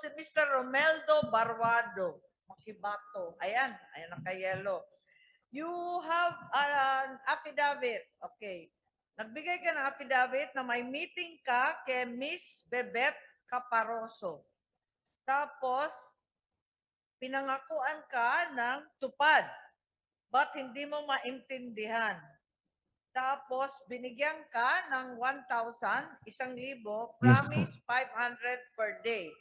si Mr. Romeldo Barwado, Makibato. Ayan, ayan naka-yellow. You have an affidavit. Okay. Nagbigay ka ng affidavit na may meeting ka kay Miss Bebet Caparoso. Tapos, pinangakuan ka ng tupad. But hindi mo maintindihan. Tapos, binigyan ka ng 1,000, 1,000, Yes po. promise 500 per day.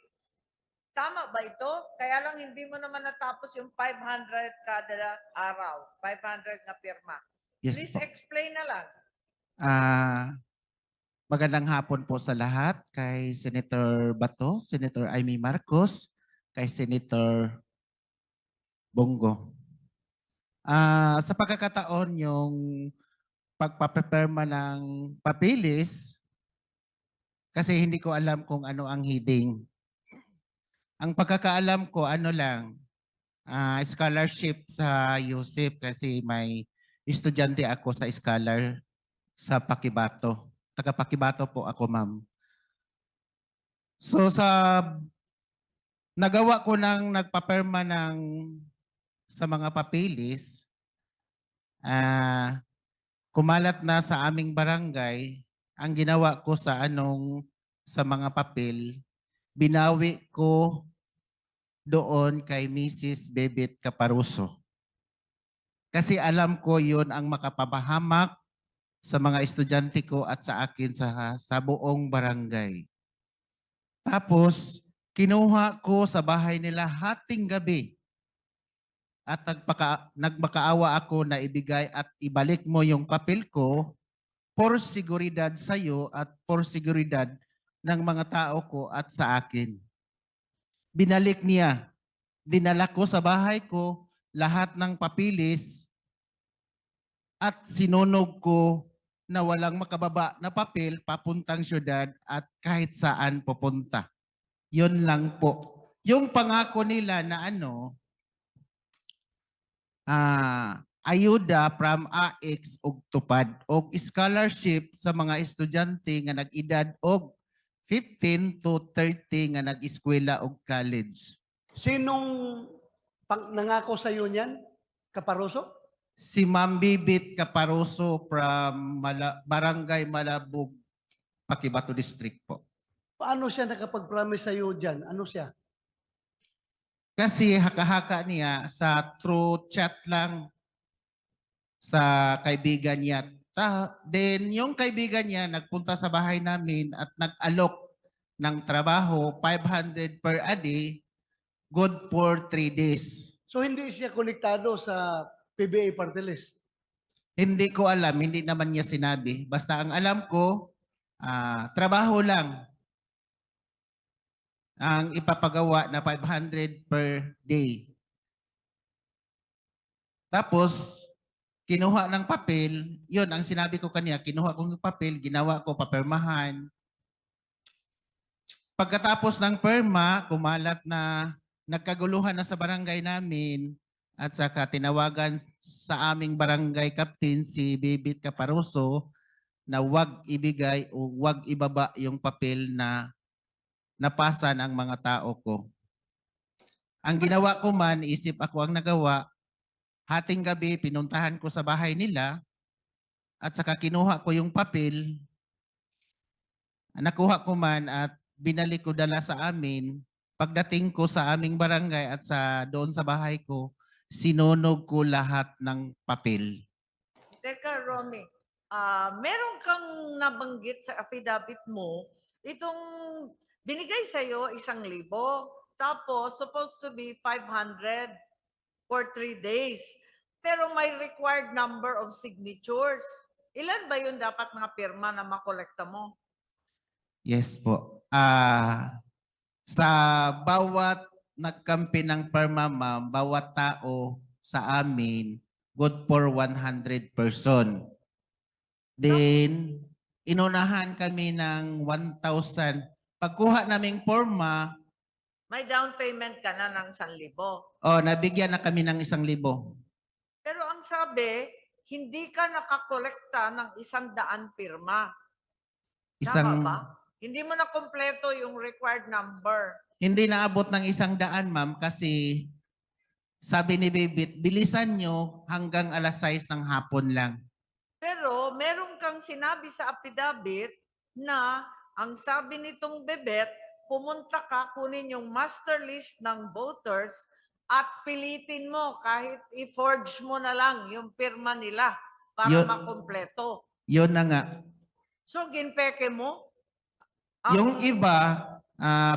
Tama ba ito? Kaya lang hindi mo naman natapos yung 500 kada araw. 500 na pirma. Yes Please po. explain na lang. Magandang hapon po sa lahat, kay Senator Bato, Senator Amy Marcos, kay Senator Bongo. Sa pagkakataon yung pagpapaperma ng papilis, kasi hindi ko alam kung ano ang heading. Ang pagkakaalam ko, ano lang, scholarship sa USIP kasi may estudyante ako sa scholar sa Pakibato. Taga Pakibato po ako, ma'am. So nagawa ko ng nagpaperma sa mga papilis, kumalat na sa aming barangay. Ang ginawa ko sa mga papel, binawi ko doon kay Mrs. Bebet Caparuso. Kasi alam ko yun ang makapabahamak sa mga estudyante ko at sa akin sa buong barangay. Tapos, kinuha ko sa bahay nila hating gabi at nagmakaawa ako na ibigay at ibalik mo yung papel ko for seguridad sa iyo at for seguridad ng mga tao ko at sa akin. Binalik niya. Dinala ko sa bahay ko lahat ng papilis at sinunog ko na walang makababa na papel papuntang syudad at kahit saan pupunta. Yun lang po. Yung pangako nila na ayuda from AX og tupad og scholarship sa mga estudyante nga nag-edad og 15 to 30 nga nag-eskwela og college. Sinong nangako sa iyo niyan? Caparoso? Si Ma'am Bibit Caparoso from Barangay Malabog, Pakibato District po. Paano siya nakapag-promise sa iyo diyan? Ano siya? Kasi haka-haka niya sa through chat lang sa kaibigan niya. Then yung kaibigan niya nagpunta sa bahay namin at nag-alok ng trabaho, 500 per a day, good for 3 days. So hindi siya konektado sa PBA party list? Hindi ko alam, hindi naman niya sinabi. Basta ang alam ko, trabaho lang ang ipapagawa na 500 per day. Tapos, kinuha ng papel, yun ang sinabi ko kanya, kinuha ko ng papel, ginawa ko, papermahan. Pagkatapos ng perma, kumalat na nagkaguluhan na sa barangay namin at saka tinawagan sa aming barangay captain si Bibit Caparoso na wag ibigay o wag ibaba yung papel na napasa ng mga tao ko. Ang ginawa ko man, isip ako ang nagawa, hating gabi pinuntahan ko sa bahay nila at saka kinuha ko yung papel, nakuha ko man at binalik ko dala sa amin. Pagdating ko sa aming barangay at doon sa bahay ko, sinunog ko lahat ng papel. Teka, Romy, meron kang nabanggit sa affidavit mo, itong binigay sa'yo 1,000, tapos supposed to be 500 for 3 days. Pero may required number of signatures. Ilan ba yun dapat mga pirma na makolekta mo? Yes po. Sa bawat nagkampi ng perma, ma'am, bawat tao sa amin, good for 100 person. Then, inunahan kami ng 1,000. Pagkuha naming forma, May down payment ka na ng 1,000. nabigyan na kami ng 1,000. Pero ang sabi, hindi ka nakakolekta ng 100 pirma. Tama ba? Hindi mo na kompleto yung required number. Hindi naabot ng 100, ma'am, kasi sabi ni Bibit, bilisan nyo hanggang alas 6 ng hapon lang. Pero meron kang sinabi sa affidavit na ang sabi nitong Bebet, pumunta ka, kunin yung master list ng voters at pilitin mo kahit i-forge mo na lang yung pirma nila para Yun- makumpleto. Yun na nga. So, ginpeke mo? Yung iba,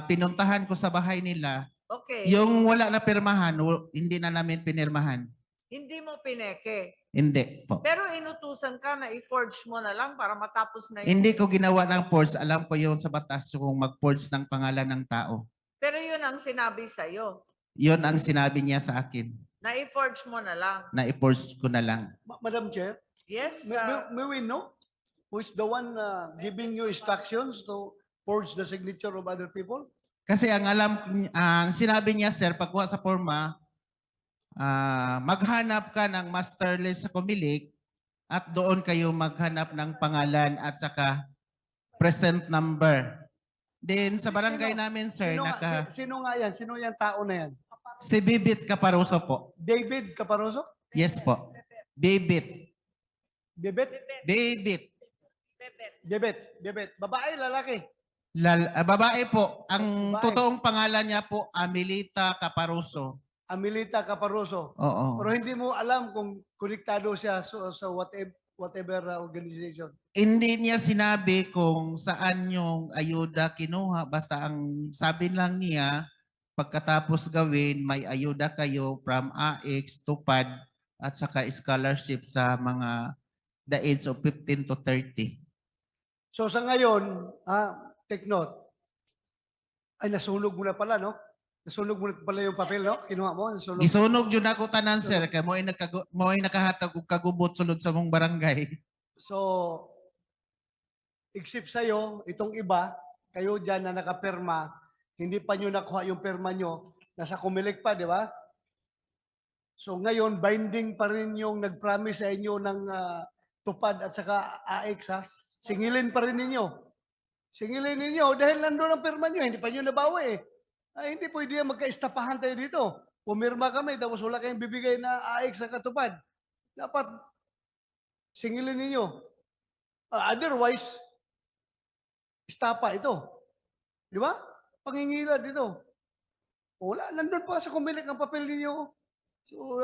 pinuntahan ko sa bahay nila, Okay, yung wala na pirmahan, hindi na namin pinirmahan. hindi mo pineke. Hindi po. Pero inutusan ka na i-forge mo na lang para matapos na yung... Hindi ko ginawa ng force. Alam ko yun sa batas kung mag-forge ng pangalan ng tao. Pero yun ang sinabi sa'yo, Yun ang sinabi niya sa akin, na i-forge mo na lang. na i-force ko na lang. Madam Chair, Yes, may we know who is the one giving you instructions to forge the signature of other people? Kasi ang sinabi niya, sir, pagkuha sa forma, maghanap ka ng master list sa Comelec at doon kayo maghanap ng pangalan at saka present number. Then sa barangay namin, sir, Sino nga yan? Sino yung tao na yan? si Bibit Caparoso po. David Caparoso? Yes po. Bibit. Bebet? Bibit. Bebet. Babae, lalaki? Babae po. Ang Babae. totoong pangalan niya po, Amelita Caparoso. Amelita Caparoso. Oo. Pero hindi mo alam kung konektado siya sa whatever organization. Hindi niya sinabi kung saan yung ayuda kinuha. Basta ang sabi lang niya, pagkatapos gawin, may ayuda kayo from AX, TUPAD, at saka scholarship sa mga the age of 15 to 30. So sa ngayon, take note. Ay, nasunog mo na pala, no? Nasunog mo na pala yung papel, no? Kinuha mo, nasunog. Gisunog yun ako tanan, sir. Kaya mo ay nakahatag og kagubot sulod sa mong barangay. So, except sa'yo, itong iba, kayo dyan na nakapirma, hindi pa nyo nakuha yung pirma nyo, nasa Comelec pa, di ba? So ngayon, binding pa rin yung nag-promise sa inyo ng tupad at saka AX, ha? Singilin pa rin ninyo. Singilin ninyo dahil nandun ang pirma nyo, hindi pa nyo nabawi eh. Ay, hindi pwede yan magka-istapahan tayo dito. Pumirma kami, tapos wala kayong bibigay na AX sa katupad. Dapat singilin ninyo. Otherwise, istapa ito. Di ba? Pangingilad ito. Wala, nandun pa sa Comelec ang papel ninyo. So,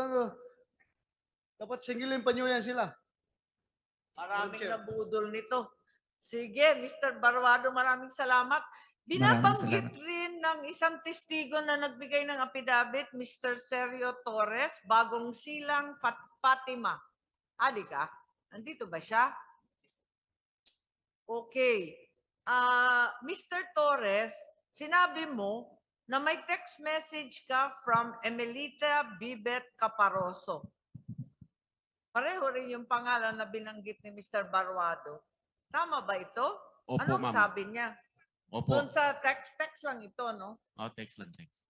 dapat singilin pa nyo yan sila. maraming Chair. nabudol nito. Sige, Mr. Barwado, maraming salamat. Binabanggit rin ng isang testigo na nagbigay ng affidavit, Mr. Sergio Torres, Bagong Silang, Fatima. Adi ka? Nandito ba siya? Okay. Mr. Torres, sinabi mo na may text message ka from Emelita Bibet Caparoso. Pareho rin yung pangalan na binanggit ni Mr. Barwado. Tama ba ito? Opo, Anong ma'am. sabi niya? Opo. Doon sa text lang ito, no? Oh, text lang, text.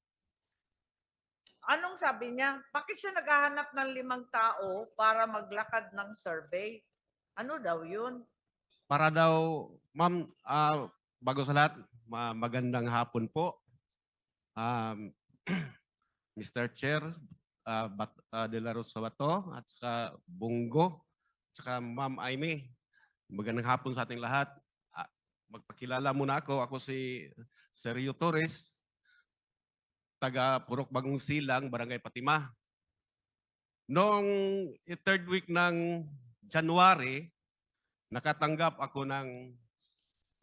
Anong sabi niya? Bakit siya naghahanap ng 5 tao para maglakad ng survey? Ano daw yun? Para daw, ma'am, bago sa lahat, magandang hapon po. Mr. Chair, De La Rosa Bato, at saka Bungo, at saka Ma'am Aimee. Magandang hapon sa ating lahat. Magpakilala muna ako. Ako si Sergio Torres, taga Purok Bagong Silang, Barangay Fatima. Noong 3rd week ng January, nakatanggap ako ng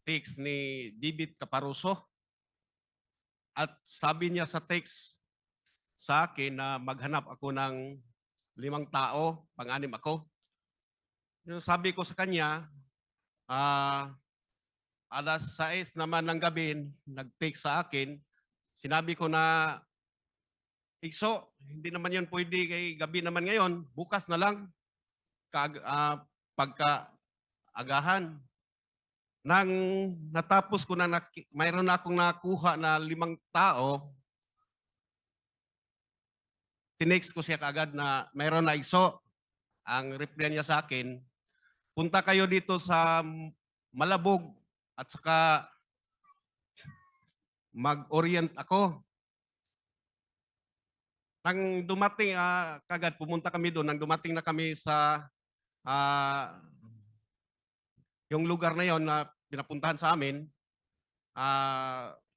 text ni Bibit Caparoso. At sabi niya sa text sa akin na maghanap ako ng 5 tao, pang-anim ako. Yung sabi ko sa kanya, alas 6 naman ng gabi, nag-text sa akin, sinabi ko na, Ikso, hindi naman yun pwede kay gabi naman ngayon, bukas na lang, pagka-agahan. Nang natapos ko na, mayroon na akong nakuha na 5 tao, tinext ko siya kaagad na mayroon na Ikso. Ang reply niya sa akin, punta kayo dito sa Malabog at saka mag-orient ako. Nang dumating, kagad pumunta kami doon, nang dumating na kami sa yung lugar na yon na pinapuntahan sa amin,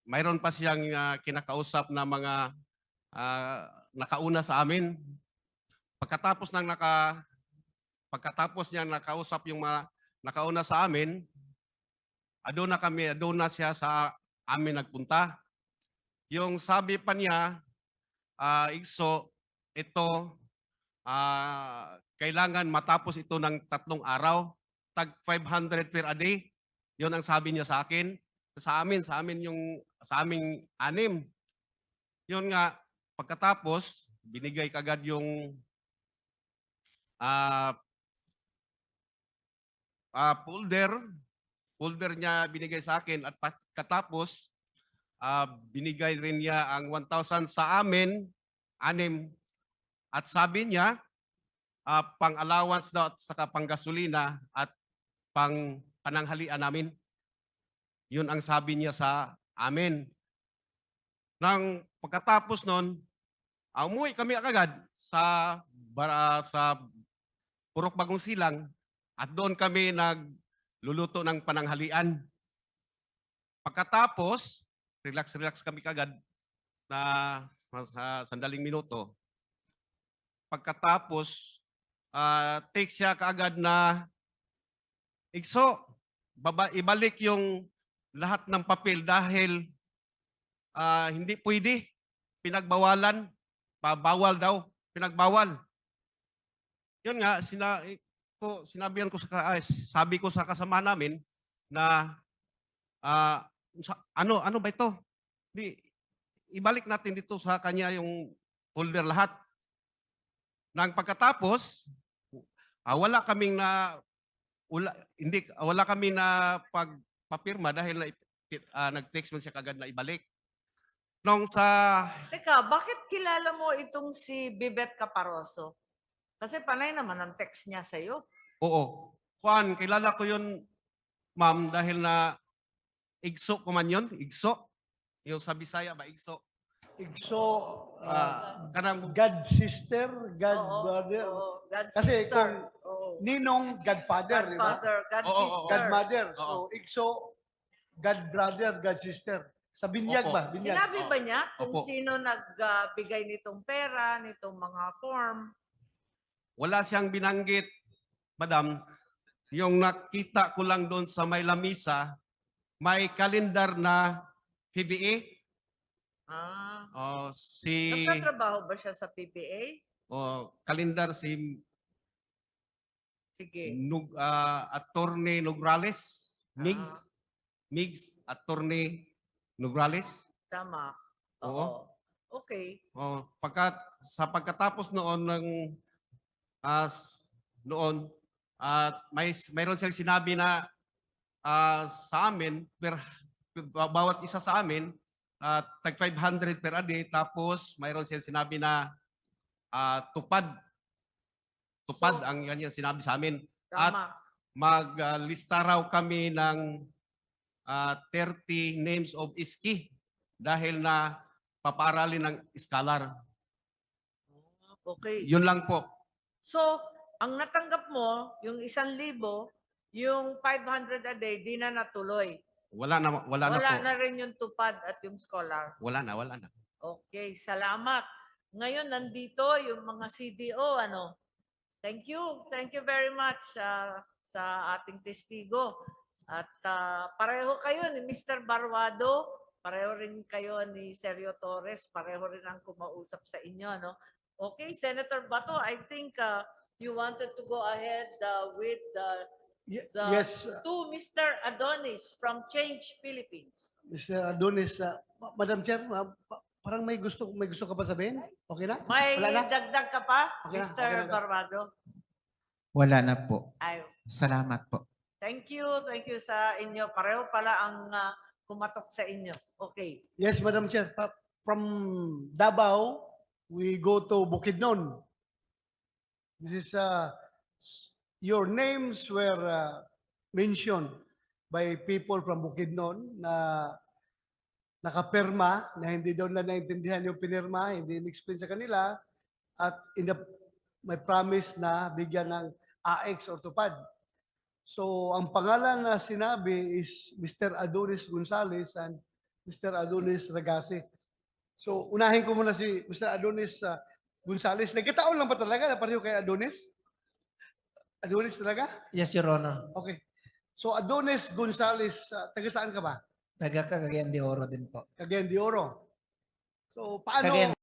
mayroon pa siyang kinakausap na mga nakauna sa amin. Pagkatapos niya nakausap yung mga nakauna sa amin, doon na siya sa amin nagpunta. Yung sabi pa niya, Igso, ito, kailangan matapos ito ng 3 araw, tag 500 per a day. Yun ang sabi niya sa akin. Sa aming 6. Yun nga, pagkatapos, binigay kagad yung folder niya binigay sa akin at pagkatapos, binigay rin niya ang 1,000 sa amin, 6. At sabi niya, pang-allowance daw at saka pang-gasolina at pananghalian namin. Yun ang sabi niya sa amin. Nang pagkatapos nun, umuwi kami agad sa Purok Bagong Silang at doon kami nagluluto ng pananghalian. Pagkatapos, relax kami kagad na sandaling minuto. Pagkatapos, take siya kaagad na, Igso, ibalik yung lahat ng papel dahil hindi pwede, pinagbawalan, bawal daw, pinagbawal. Yun nga, sabi ko sa kasama namin na ano ba ito? Ibalik natin dito sa kanya yung folder lahat. Nang pagkatapos, wala kami na pagpapirma dahil nag-text man siya kagad na ibalik. Teka, bakit kilala mo itong si Bibet Caparoso? Kasi panay naman ang text niya sa'yo. Oo. Juan, kilala ko yun, ma'am, dahil na Igso ko man yun, Igso. Yung sa Bisaya ba, Igso. Igso, Kanang God sister, God Oo, brother. oo, God Kasi sister. kung Oo. Ninong, Godfather, di ba? Godfather, God Oo, oo, sister. Godmother. Oo. So, Igso, God brother, God sister. Sa binyag Opo. ba? Binyag. Sinabi ba niya kung Opo. sino nagbigay nitong pera, nitong mga form? Wala siyang binanggit, madam. Yung nakita ko lang doon sa may lamisa, may kalendar na PBA. Nagtatrabaho ba siya sa PBA? Kalendar si Sige. Attorney Nograles. Migs, Attorney Nograles. Tama. Oo. Oo. Okay. Sa pagkatapos noon mayroon siyang sinabi na sa amin, bawat isa sa amin, tag 500 per a day, tapos mayroon siyang sinabi na tupad ang kanyang sinabi sa amin. At Tama. maglista raw kami ng 30 names of iski dahil na papaaralin ng scholar. Okay. Yun lang po. So, ang natanggap mo, yung 1,000, yung 500 a day, di na natuloy. Wala na po. Na rin yung tupad at yung scholar. Wala na. Okay, salamat. Ngayon, nandito yung mga CDO, ano? Thank you very much sa ating testigo. At pareho kayo ni Mr. Barwado, pareho rin kayo ni Sergio Torres, pareho rin ang kumausap sa inyo, no? Okay, Senator Bato, I think you wanted to go ahead with Yes, to Mr. Adonis from Change Philippines. Mr. Adonis. Madam Chair, parang may gusto ka pa sabihin? Okay na? May Wala na? dagdag ka pa, Okay na, Mr. okay na. Barwado? Wala na po. Ay, Salamat po. thank you sa inyo. Pareho pala ang kumatok sa inyo. Okay. Yes, Madam Chair. From Davao, we go to Bukidnon. This is your names were mentioned by people from Bukidnon na nakapirma na hindi daw na naintindihan yung pinirma, hindi in-explain sa kanila, at may promise na bigyan ng AX or tupad. So, ang pangalan na sinabi is Mr. Adonis Gonzales and Mr. Adonis Ragase. So, unahin ko muna si Mr. Adonis Gonzales. Nagkataon lang ba talaga na pareho kay Adonis? Adonis talaga? Yes, Your Honor. Okay. So, Adonis Gonzales, taga saan ka ba? Taga Cagayan de Oro din po. Cagayan de Oro. So, paano? Cagayan.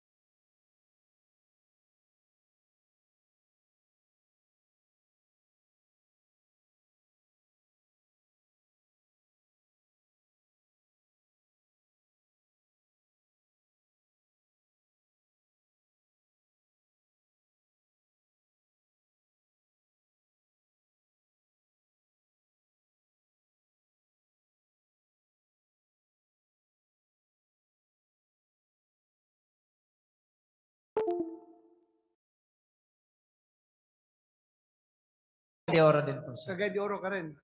De Oro din po, sir. Cagayan de Oro ka rin.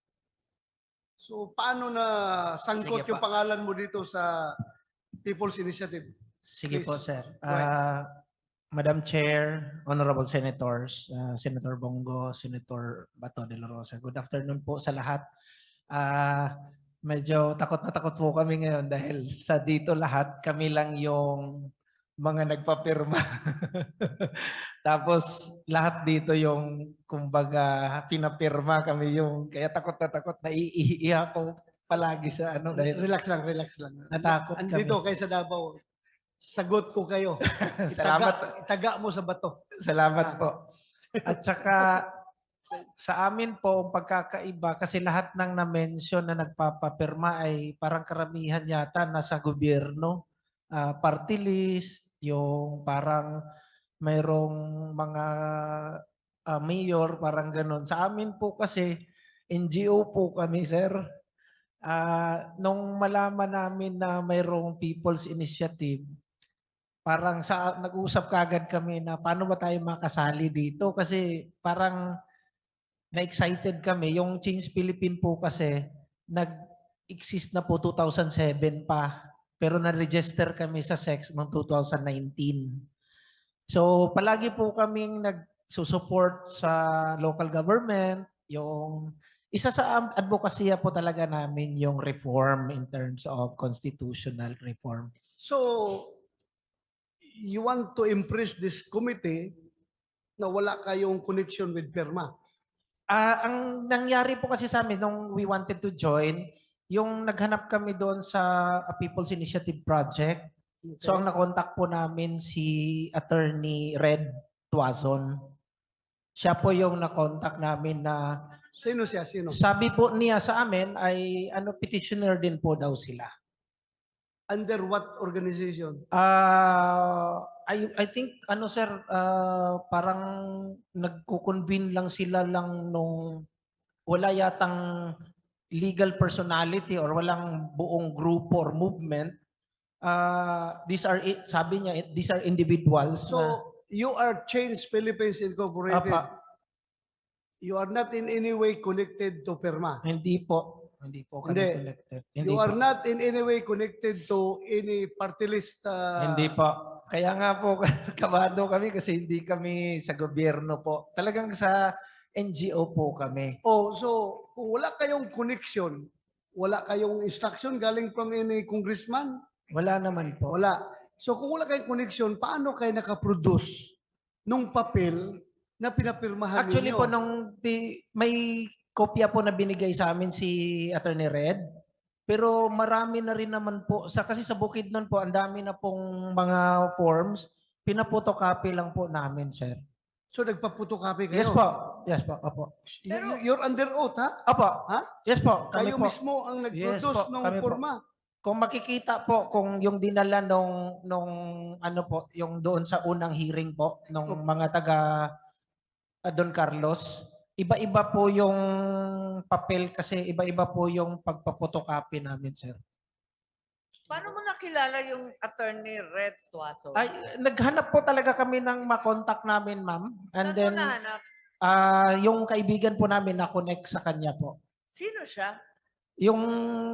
So, paano na sangkot Sige yung pa. pangalan mo dito sa People's Initiative? Sige po, Please. sir. Go ahead. Madam Chair, Honorable Senators, Senator Bongo, Senator Bato de la Rosa. Good afternoon po sa lahat. Medyo takot na takot po kami ngayon dahil sa dito lahat kami lang yung mga nagpapirma. Tapos lahat dito yung kumbaga pinapirma kami yung kaya takot na takot na iiyak ko palagi sa ano dahil Relax lang, relax lang. natakot kami. Andito kayo sa Davao. Sagot ko kayo. Salamat. Itaga mo sa bato. Salamat po. At saka sa amin po, ang pagkakaiba, kasi lahat ng na-mention na nagpapapirma ay parang karamihan yata nasa gobyerno. Party list, yung parang mayroong mga mayor, parang ganun. Sa amin po kasi, NGO po kami, sir. Nung malaman namin na mayroong People's Initiative, parang nag-usap kagad kami na paano ba tayo makasali dito kasi parang na-excited kami. Yung Change Philippine po kasi nag-exist na po 2007 pa pero na-register kami sa SEX noong 2019. So palagi po kaming nag-support sa local government. Yung isa sa advokasya po talaga namin yung reform in terms of constitutional reform. So, you want to impress this committee na wala kayong connection with PERMA. Ang nangyari po kasi sa amin nung we wanted to join, yung naghanap kami doon sa People's Initiative Project. Okay. So ang nakontak po namin si Attorney Red Tuazon. Siya po yung nakontak namin na Sino siya? Sino? sabi po niya sa amin ay petitioner din po daw sila. Under what organization? I think sir, parang nagko-convene lang sila lang nung wala yatang legal personality or walang buong grupo or movement. Sabi niya, these are individuals. So, you are Change Philippines Incorporated. Apa, You are not in any way connected to PERMA. hindi po kami Hindi. connected. Hindi You are po. not in any way connected to any party list. Hindi po. Kaya nga po, kabado kami kasi hindi kami sa gobyerno po. Talagang sa NGO po kami. Oh, so kung wala kayong connection, wala kayong instruction galing from any congressman, Wala naman po. wala. So kung wala kayong connection, paano kayo nakaproduce nung papel na pinapirmahan Actually ninyo? po, may kopya po na binigay sa amin si Attorney Red. Pero marami na rin naman po. Kasi sa Bukidnon po, ang dami na pong mga forms. Pinapotocopy lang po namin, sir. So nagpaputocopy kayo? Yes po. Yes po. Opo. You're under oath, ha? Opo. Ha? Yes po. Kami Kayo po. mismo ang Yes nag-produce po, ng kami po. forma. Kung makikita po kung yung dinala nung yung doon sa unang hearing po nung mga taga Don Carlos, iba-iba po yung papel kasi iba-iba po yung pagpapotocopy namin, sir. Paano mo nakilala yung Attorney Red Tuaso? Ay, naghanap po talaga kami ng makontak namin, ma'am. And Saan mo then nahanap? yung kaibigan po namin na connect sa kanya po. Sino siya?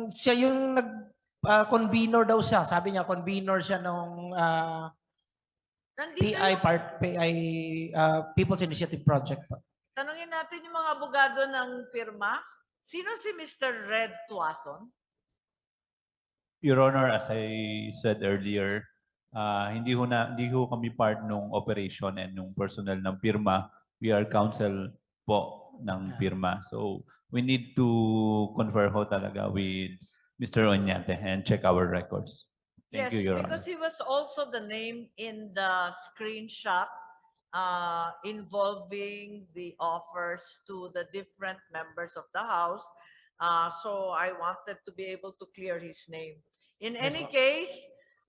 Siya yung Convener daw siya. Sabi niya, convener siya ng Nandito PI People's Initiative Project po. tanungin natin yung mga abogado ng pirma. Sino si Mr. Red Tuason? Your Honor, as I said earlier, hindi ho kami part ng operation and ng personnel ng pirma. We are counsel po ng pirma. So we need to confer ho talaga with Mr. Oñate and check our records. Thank you, Your Honor. Because he was also the name in the screenshot involving the offers to the different members of the House. So I wanted to be able to clear his name. In any case,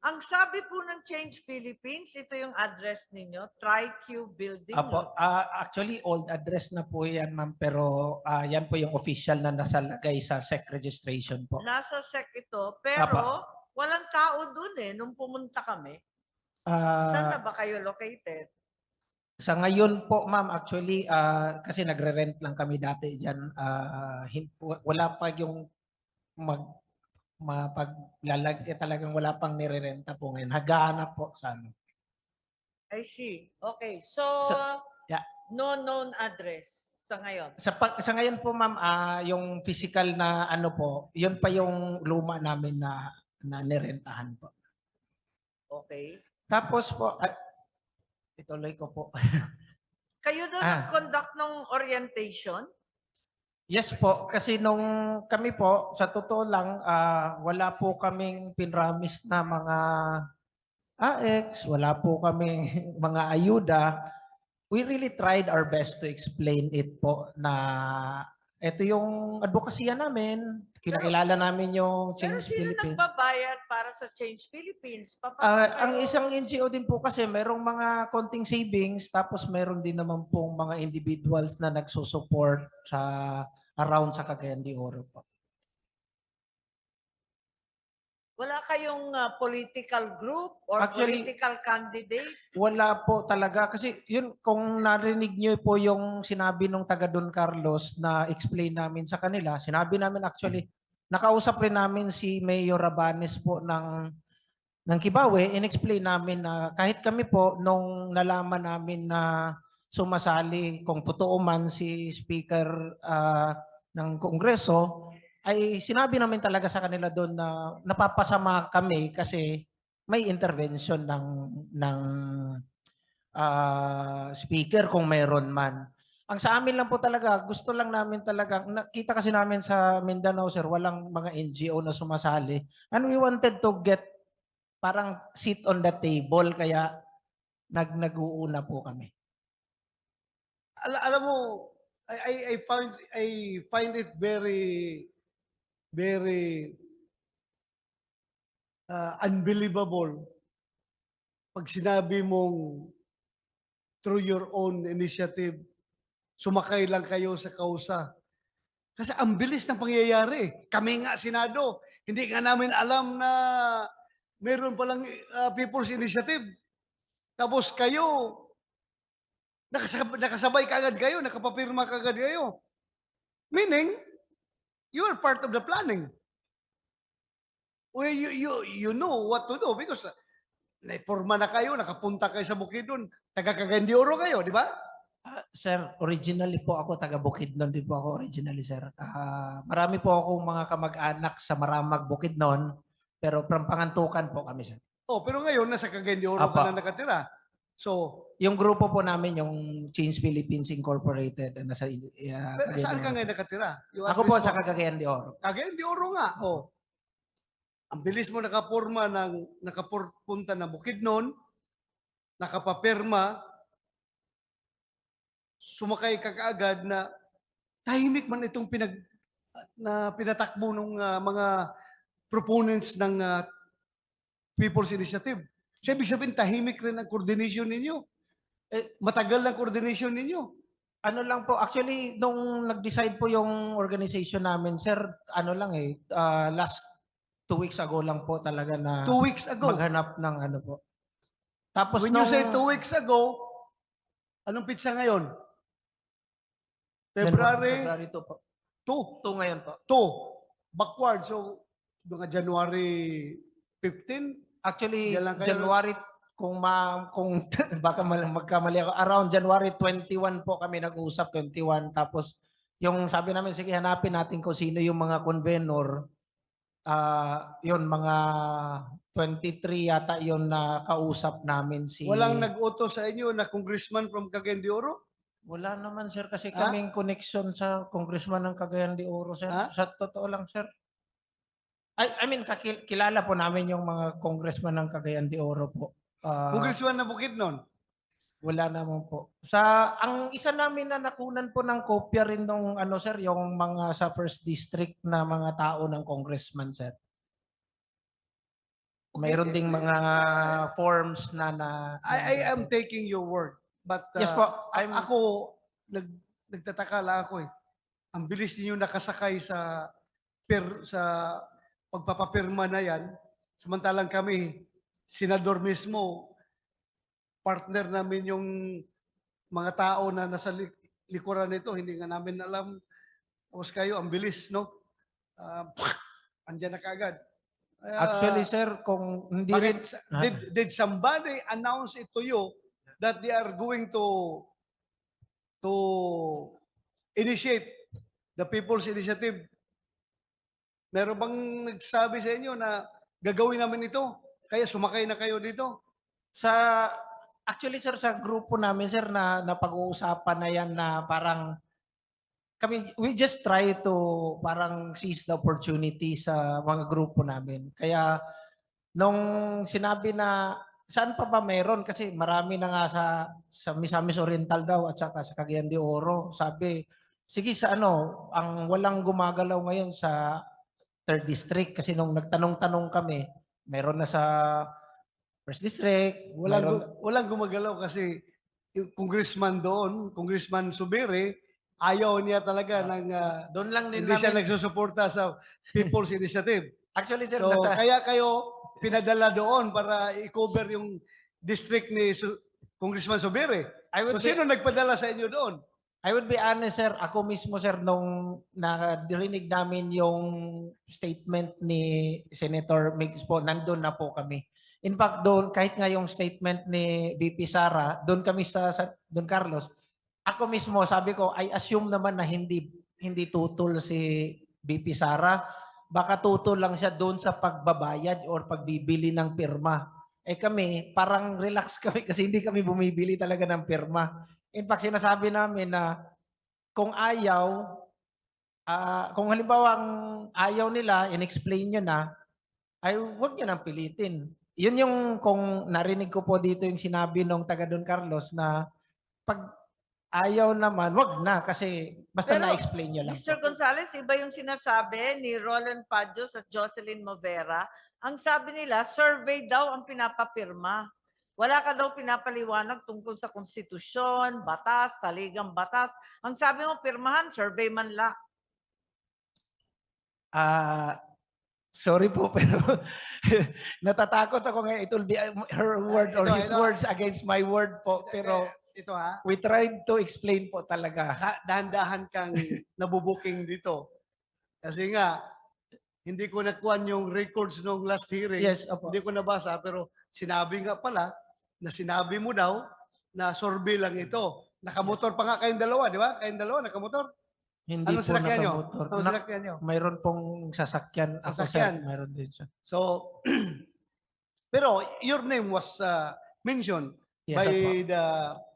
ang sabi po ng Change Philippines, ito yung address ninyo, TriQ Building. Apo, actually old address na po yan, ma'am, pero yan po yung official na nasalagay sa SEC registration po. Nasa SEC ito, pero walang tao dun nung pumunta kami. Saan na ba kayo located? Sa ngayon po, ma'am, actually, kasi nagre-rent lang kami dati dyan, wala pa yung talagang wala pang nire-renta po ngayon. Naghahanap po sa ano. I see. Okay. So, yeah. No known address sa ngayon. Sa ngayon po, ma'am, yung physical na ano po, yun pa yung luma namin na nirentahan po. Okay. Tapos po, ituloy ko po. Kayo doon nag-conduct ng orientation? Yes po, kasi nung kami po, sa totoo lang, wala po kaming pinramis na mga AX, wala po kaming mga ayuda. We really tried our best to explain it po na ito yung advokasya namin, kinakilala namin yung Pero Change sino Philippines. nagbabayad para sa Change Philippines? Ang isang NGO din po kasi merong mga konting savings tapos meron din naman pong mga individuals na nagsusupport sa around sa Cagayan de Oro po. Wala kayong political group or Actually, political candidate? Wala po talaga kasi yun kung narinig niyo po yung sinabi nung taga Don Carlos na explain namin sa kanila, sinabi namin actually nakausap rin namin si Mayor Rabanes po ng Kibawe, in-explain namin na kahit kami po nung nalaman namin na sumasali kung totoo man si Speaker ng Kongreso, ay sinabi namin talaga sa kanila doon na napapasama kami kasi may intervention ng speaker kung meron man. Ang sa amin lang po talaga, gusto lang namin talaga, nakita kasi namin sa Mindanao, sir, walang mga NGO na sumasali. And we wanted to get parang seat on the table, kaya nag-uuna po kami. Alam mo, I find it very unbelievable pag sinabi mong through your own initiative, sumakay lang kayo sa kausa. Kasi ang bilis ng pangyayari. Kami nga, Senado, hindi nga namin alam na meron palang People's Initiative. Tapos kayo, nakasabay kaagad kayo, nakapapirma kaagad kayo. Meaning, you are part of the planning. Well, you know what to do because naiporma na kayo, nakapunta kayo sa Bukidnon, taga Cagayan de Oro kayo, di ba? Sir, originally po ako, taga Bukidnon din po ako originally, sir. Marami po akong mga kamag-anak sa Maramag, Bukidnon, pero Pangantukan po kami, sir. Oh, pero ngayon, nasa Cagayan de Oro ka na nakatira. So, yung grupo po namin, yung Change Philippines Incorporated, nasa saan ka ngayon nakatira? Ako po sa Cagayan de Oro. Cagayan de Oro nga, oh. Ang bilis mo nakapunta na Bukidnon, nakapapirma, sumakay ka kaagad na tahimik man itong pinatakbo ng mga proponents ng People's Initiative. So, ibig sabihin, tahimik rin ang coordination ninyo. Matagal ang coordination ninyo. Ano lang po, actually, nung nag-decide po yung organization namin, sir, ano lang last 2 weeks ago lang po talaga na 2 weeks ago. maghanap ng ano po. Tapos When you say 2 weeks ago, anong pitsa ngayon? February 2 po. 2. 2 ngayon po. 2. Backward. So, mga January 15? Actually, Yan lang kayo. January, kung baka magkamali ako, around January 21 po kami nag-usap, 21. Tapos, yung sabi namin, sige, hanapin natin kung sino yung mga convenor. Yun, mga 23 yata yun na kausap namin si... Walang nag-utos sa inyo na congressman from Cagayan de Oro? Wala naman, sir, kasi Ha? kaming connection sa congressman ng Cagayan de Oro, sir. Ha? Sa totoo lang, sir. I mean, kilala po namin yung mga congressman ng Cagayan de Oro po. Congressman na Bukidnon? Wala naman po. Ang isa namin na nakunan po ng kopya rin nung ano, sir, yung mga sa first district na mga tao ng congressman, sir. Mayroon ding mga forms na I am taking your word. But Yes po, ako, nagtataka lang ako eh. Ang bilis niyo nakasakay sa pagpapapirma na yan. Samantalang kami, senador mismo, partner namin yung mga tao na nasa likuran nito, hindi nga namin alam. Tapos kayo, ang bilis, no? Andyan na kagad. Actually, sir, kung hindi rin... Did somebody announce it to you that they are going to initiate the People's Initiative? Meron bang nagsabi sa inyo na gagawin namin ito? Kaya sumakay na kayo dito? Actually, sir, sa grupo namin, sir, na napag-uusapan na yan na parang we just try to parang seize the opportunity sa mga grupo namin. Kaya nung sinabi na saan pa ba meron, kasi marami na nga sa Misamis Oriental daw at saka sa Cagayan de Oro. Sabi, sige sa ang walang gumagalaw ngayon sa 3rd District, kasi nung nagtanong-tanong kami, meron na sa 1st District. Walang gumagalaw kasi yung congressman doon, Congressman Subiri, ayaw niya talaga ng doon lang din hindi siya namin. nagsusuporta sa People's Initiative. Actually, sir, So, kaya kayo pinadala doon para i-cover yung district ni Congressman Subiri. So, sino nagpadala sa inyo doon? I would be honest, sir. Ako mismo, sir, nung narinig namin yung statement ni Senator Migs po, nandun na po kami. In fact, doon, kahit nga yung statement ni VP Sara, doon kami sa Don Carlos, ako mismo, sabi ko, I assume naman na hindi tutol si VP Sara. Baka tutol lang siya doon sa pagbabayad or pagbibili ng pirma. Kami, parang relax kami kasi hindi kami bumibili talaga ng pirma. In fact, sinasabi namin na kung ayaw, kung halimbawa ang ayaw nila, in-explain nyo na, ay huwag nyo nang pilitin. Yun yung kung narinig ko po dito yung sinabi nung taga Don Carlos na pag ayaw naman, wag na kasi basta Pero, na-explain nyo lang. Mr. Gonzales, iba yung sinasabi ni Roland Padios at Jocelyn Movera. Ang sabi nila, survey daw ang pinapapirma. Wala ka daw pinapaliwanag tungkol sa konstitusyon, batas, saligang batas. Ang sabi mo, pirmahan, survey man lang. Sorry po, pero natatakot ako ngayon. It will be her word or his words against my word po. Pero ito ha, we tried to explain po talaga. dahan-dahan kang nabubuking dito. Kasi nga, hindi ko nakuha yung records nung last hearing. Yes, opo. Hindi ko nabasa, pero sinabi nga pala na sinabi mo daw na survey lang ito. Nakamotor pa nga kayong dalawa, di ba? Kayong dalawa, nakamotor. Hindi Anong po sinakyan nyo? nakamotor. Anong sinakyan nyo? Mayroon pong sasakyan. Ako, Sasakyan. sir, mayroon din siya. So, pero your name was mentioned Yes, by opo. the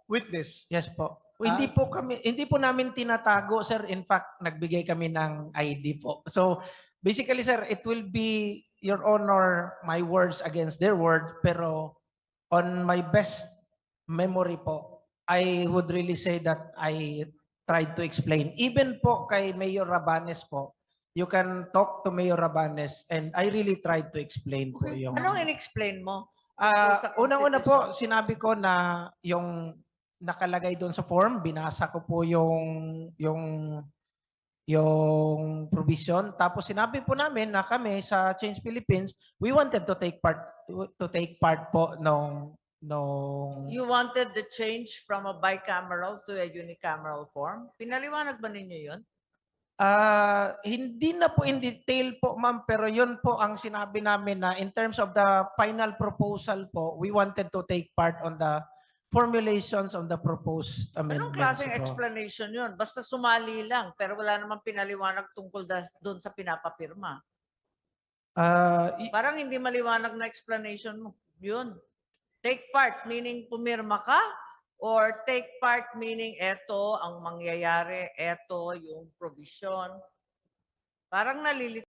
witness. Yes po. Hindi po namin tinatago, sir. In fact, nagbigay kami ng ID po. So, basically, sir, it will be, Your Honor, my words against their words, pero on my best memory po, I would really say that I tried to explain. Even po kay Mayor Rabanes po, you can talk to Mayor Rabanes and I really tried to explain po yung... Anong in-explain mo? Sa Unang-una po, Constitution? sinabi ko na yung nakalagay doon sa form, binasa ko po yung provision. Tapos sinabi po namin na kami sa Change Philippines, we wanted to take part po nung You wanted the change from a bicameral to a unicameral form? Pinaliwanag ba ninyo yun? Hindi na po in detail po, ma'am, pero yun po ang sinabi namin na in terms of the final proposal po, we wanted to take part on the formulations of the proposed Anong amendments. klaseng po. explanation yun? Basta sumali lang, pero wala namang pinaliwanag tungkol doon sa pinapapirma. Parang hindi maliwanag na explanation mo. Yun. Take part, meaning pumirma ka? Or take part, meaning eto ang mangyayari, eto yung provision? Parang nalilito.